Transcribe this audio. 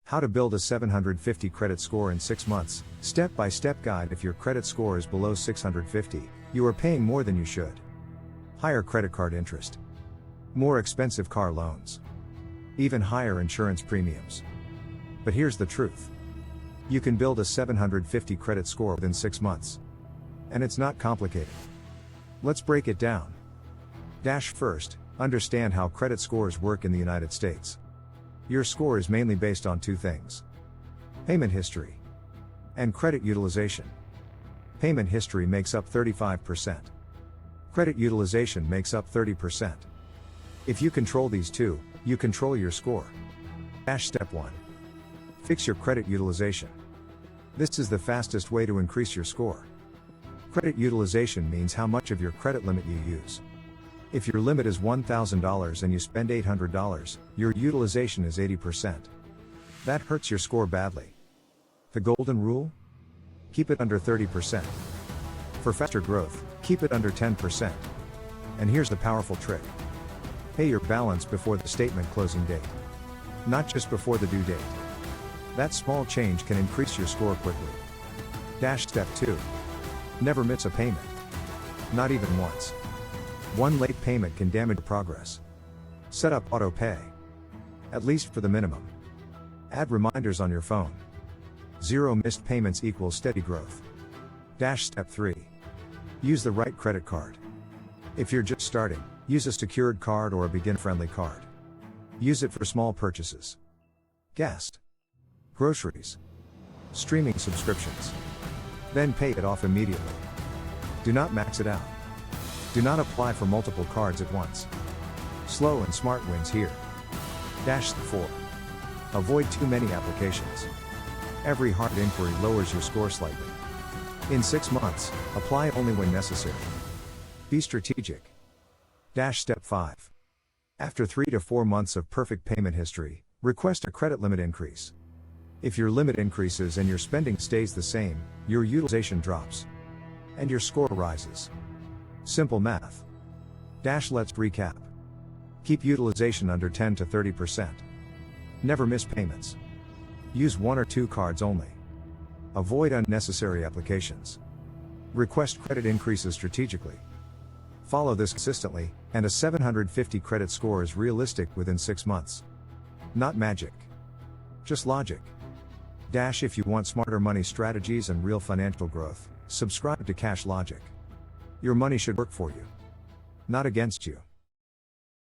How to build a 750 credit score in 6 months, step-by-step guide. If your credit score is below 650, you are paying more than you should. Higher credit card interest. More expensive car loans. Even higher insurance premiums. But here's the truth. You can build a 750 credit score within 6 months. And it's not complicated. Let's break it down. First, understand how credit scores work in the United States. Your score is mainly based on two things: payment history and credit utilization. Payment history makes up 35%. Credit utilization makes up 30%. If you control these two, you control your score. Step 1. Fix your credit utilization. This is the fastest way to increase your score. Credit utilization means how much of your credit limit you use. If your limit is $1,000 and you spend $800, your utilization is 80%. That hurts your score badly. The golden rule? Keep it under 30%. For faster growth, keep it under 10%. And here's the powerful trick. Pay your balance before the statement closing date. Not just before the due date. That small change can increase your score quickly. Step 2. Never miss a payment. Not even once. One late payment can damage progress. Set up auto pay. At least for the minimum. Add reminders on your phone. 0 missed payments equals steady growth. Step 3. Use the right credit card. If you're just starting, use a secured card or a begin-friendly card. Use it for small purchases. Gas, groceries, streaming subscriptions. Then pay it off immediately. Do not max it out. Do not apply for multiple cards at once. Slow and smart wins here. Step 4. Avoid too many applications. Every hard inquiry lowers your score slightly. In 6 months, apply only when necessary. Be strategic. Step 5. After 3 to 4 months of perfect payment history, request a credit limit increase. If your limit increases and your spending stays the same, your utilization drops. And your score rises. Simple math. Let's recap. Keep utilization under 10 to 30%. Never miss payments. Use 1 or 2 cards only. Avoid unnecessary applications. Request credit increases strategically. Follow this consistently, and a 750 credit score is realistic within 6 months. Not magic. Just logic. If you want smarter money strategies and real financial growth, subscribe to Cash Logic. Your money should work for you, not against you.